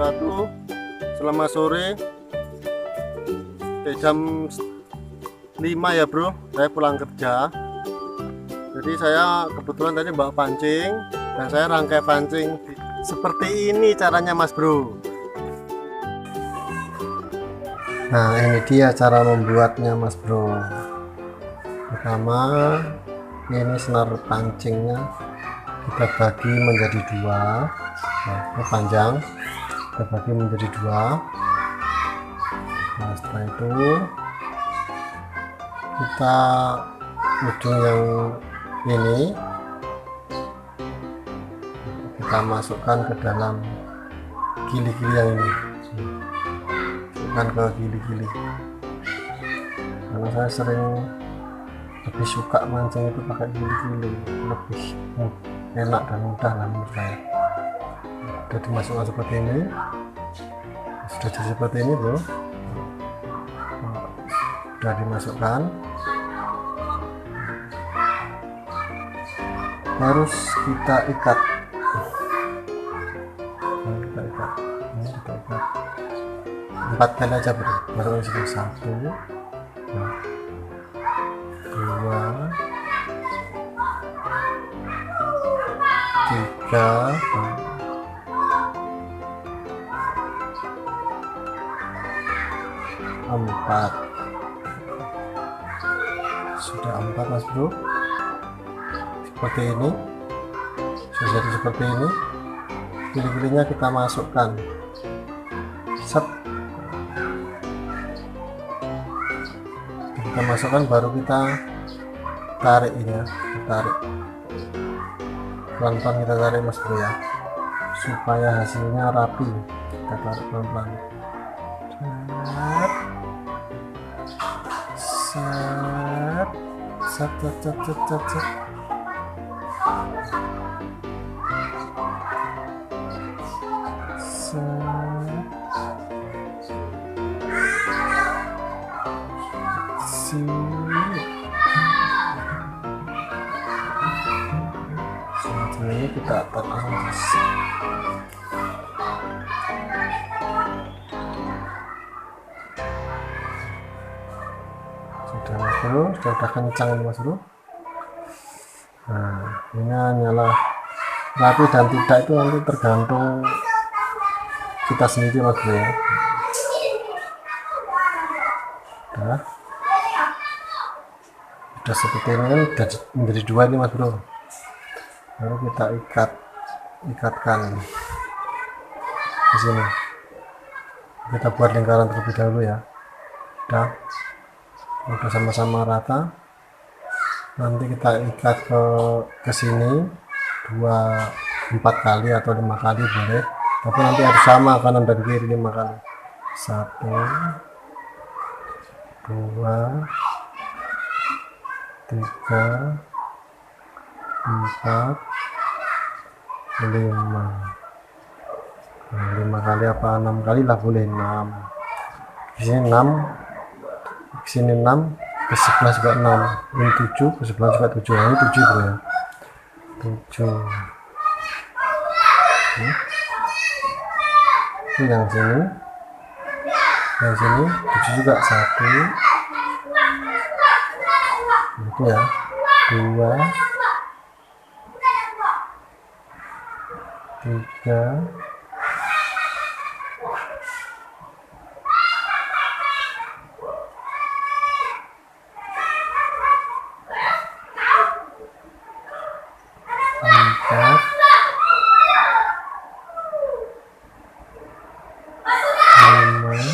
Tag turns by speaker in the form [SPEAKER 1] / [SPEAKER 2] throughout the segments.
[SPEAKER 1] wabarakatuh. Selamat sore. Jam 5 ya bro, saya pulang kerja. Jadi saya kebetulan tadi bawa pancing dan saya rangkai pancing seperti ini caranya mas bro. Nah ini dia cara membuatnya mas bro. Pertama ini senar pancingnya kita bagi menjadi dua. Nah, ini panjang kita bagi menjadi dua. Nah setelah itu kita ujung yang ini kita masukkan ke dalam gili-gili yang ini, masukkan ke gili-gili, karena saya sering lebih suka mancing itu pakai gili-gili, lebih enak dan mudah lah menurut saya. Sudah dimasukkan seperti ini, sudah jadi seperti ini bro, sudah dimasukkan. Harus kita ikat, kita ikat 4 kali aja bro, masukkan sini 1, 2, 3, 4. Sudah 4 mas bro, seperti ini. Sudah jadi seperti ini, gili-gilinya kita masukkan, set, kita masukkan, baru kita tarik ini ya, tarik pelan-pelan, kita tarik mas bro ya, supaya hasilnya rapi. Kita tarik pelan-pelan, set, set, set, set, set, set, set. Ini kita tarik sudah mas bro, sudah kencang ini mas bro. Nah ini hanyalah rapi dan tidak itu nanti tergantung kita sendiri mas bro ya. Udah seperti ini kan, udah menjadi dua ini mas bro. Lalu kita ikatkan di sini. Kita buat lingkaran terlebih dahulu ya. Udah sama-sama rata. Nanti kita ikat ke sini 4 kali atau 5 kali boleh. Tapi nanti harus sama kanan dan kiri 5 kali. 1, 2, 3, 4, 5. 5 kali apa 6 kali lah boleh, 6. Di sini 6, di sini 6, ke sebelah juga 6, ini 7, ke sebelah juga 7. Ini 7 bro ya, 7. Ini yang sini 7 juga, 1, itu ya, 2, 3, 4, 5,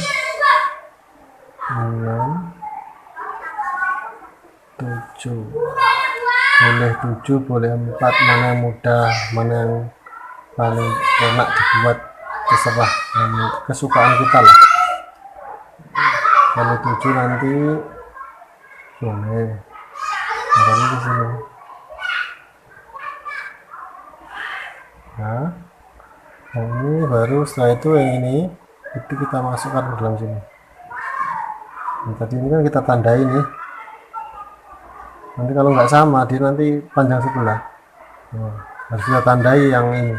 [SPEAKER 1] 6, 7. Boleh 7, boleh 4, mana yang mudah, mana yang paling enak dibuat, terserah, kesukaan kita lah. Kalau 7 nanti boleh ada di sini. Nah ini baru setelah itu yang ini itu kita masukkan ke dalam sini. Nah, tadi ini kan kita tandai nih, nanti kalau nggak sama dia nanti panjang sebelah. Nah, harus kita tandai yang ini,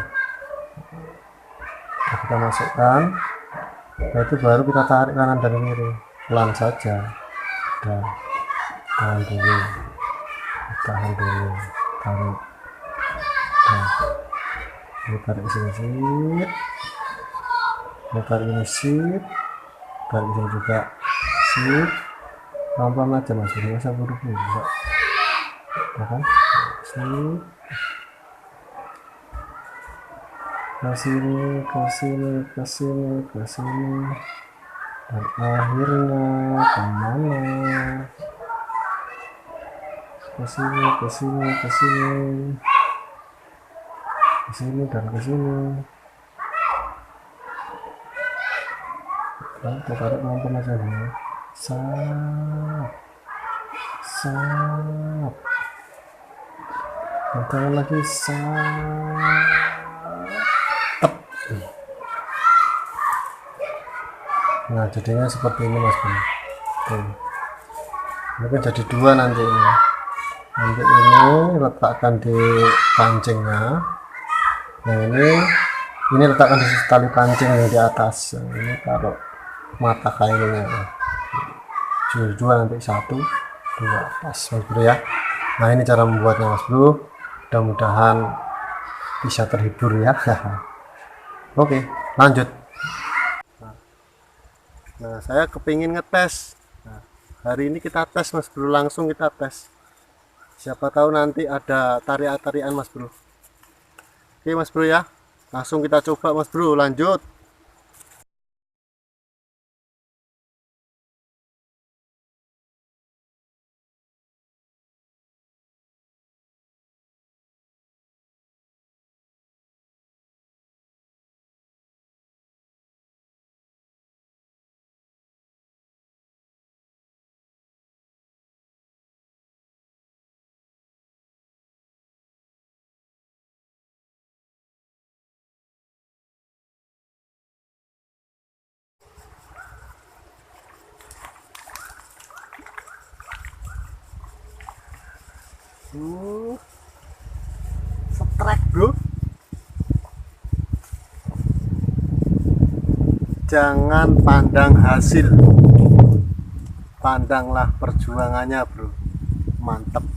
[SPEAKER 1] kita kita masukkan. Nah, itu baru kita tarik kanan dan kiri pelan saja. Dan tahan dulu, tarik. Nah, ini tarik sini sip, ini tarik ini sip, tarik sini juga sip. Pelan-pelan aja mas, ini masa buru-buru bisa, ya kan? Sip, ke sini, dan akhirnya kemana? Ke sini dan ke sini. Nah, kita tarik pelan-pelan aja nih. Sap. Jangan lagi sap. Nah, jadinya seperti ini mas Bro. Ini kan jadi dua nanti ini. Nanti ini letakkan di pancingnya. Yang ini letakkan di tali pancing yang di atas. Yang ini taruh mata kailnya. Jadi dua nanti 1, 2 pas mas Bro ya. Nah, ini cara membuatnya mas Bro. Mudah-mudahan bisa terhibur ya. Oke, lanjut. Nah, saya kepingin ngetes. Nah, hari ini kita tes mas Bro, langsung kita tes. Siapa tahu nanti ada tarian mas Bro. Oke mas Bro ya, langsung kita coba mas Bro, lanjut. Setrek Bro. Jangan pandang hasil, pandanglah perjuangannya Bro. Mantap.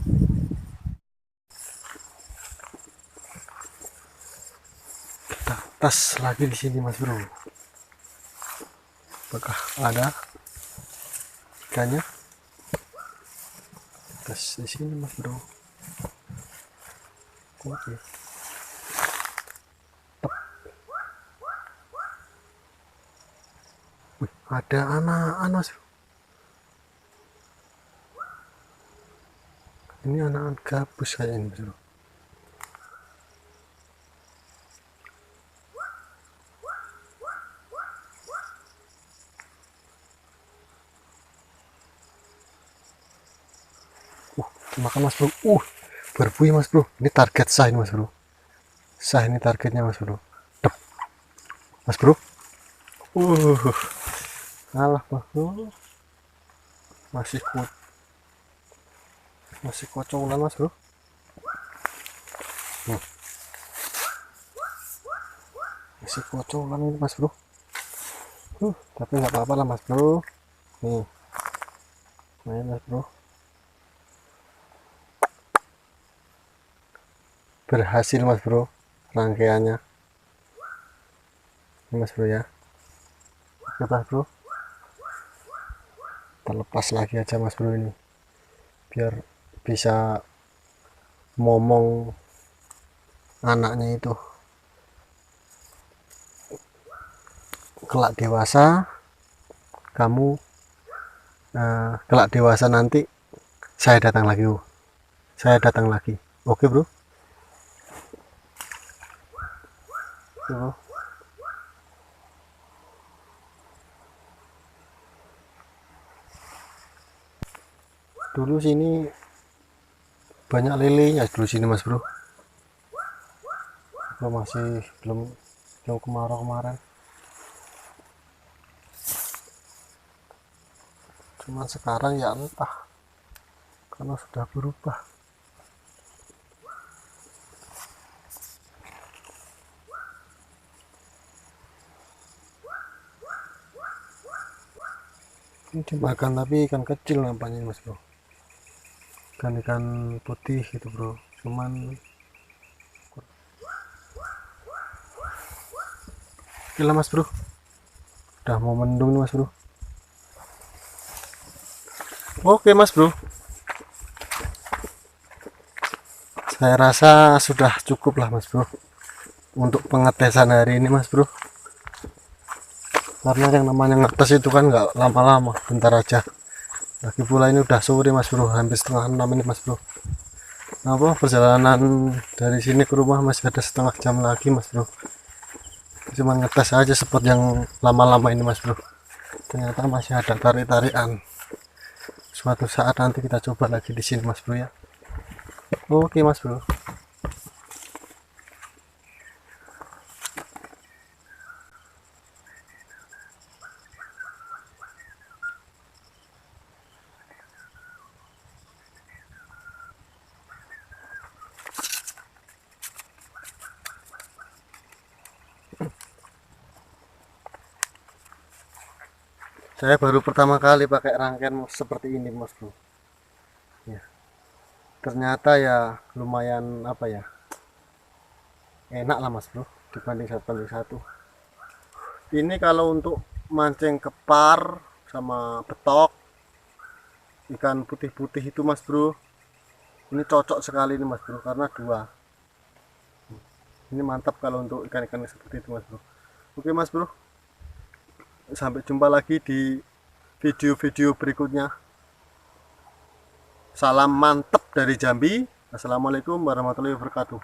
[SPEAKER 1] Kita tes lagi di sini mas Bro. Apakah ada ikannya? Tes di sini mas Bro. Oke. Wih, ada anak mas Bro. Ini anak gabus kayak ini mas Bro. Makan mas Bro. Berbunyi mas Bro. Ini target sah ini mas Bro. Sah ini targetnya mas Bro. Dep. Mas Bro. Alah mas Bro. Masih kocolan mas Bro. Masih kocolan ini mas Bro. Tapi nggak apa-apa lah mas Bro. Nih. Main mas Bro. Berhasil mas Bro rangkaiannya ini mas Bro ya. Oke mas Bro, terlepas lagi aja mas Bro ini biar bisa ngomong anaknya itu kelak dewasa. Kamu kelak dewasa nanti saya datang lagi. Oke Bro. Dulu sini banyak lelenya dulu sini mas Bro. Masih belum kemarau kemarin. Cuman sekarang ya entah karena sudah berubah. dimakan, tapi ikan kecil nampaknya mas bro, ikan putih gitu bro, cuman gila mas bro, udah mau mendung nih mas bro. Oke mas bro, saya rasa sudah cukup lah mas bro untuk pengetesan hari ini mas bro, karena yang namanya ngetes itu kan nggak lama-lama, bentar aja. Lagi pula ini udah sore mas bro, hampir setengah 6 ini mas bro. Apa perjalanan dari sini ke rumah masih ada setengah jam lagi mas bro, cuma ngetes aja spot yang lama-lama ini mas bro. Ternyata masih ada tarik-tarikan, suatu saat nanti kita coba lagi di sini mas bro ya. Oke mas bro. Saya baru pertama kali pakai rangkaian seperti ini mas bro ya. Ternyata ya lumayan apa ya, enak lah mas bro dibanding satu. Ini kalau untuk mancing kepar sama betok, ikan putih-putih itu mas bro, ini cocok sekali ini mas bro, karena dua ini mantap kalau untuk ikan-ikan seperti itu mas bro. Oke mas bro, sampai jumpa lagi di video-video berikutnya. Salam mantep dari Jambi. Assalamualaikum warahmatullahi wabarakatuh.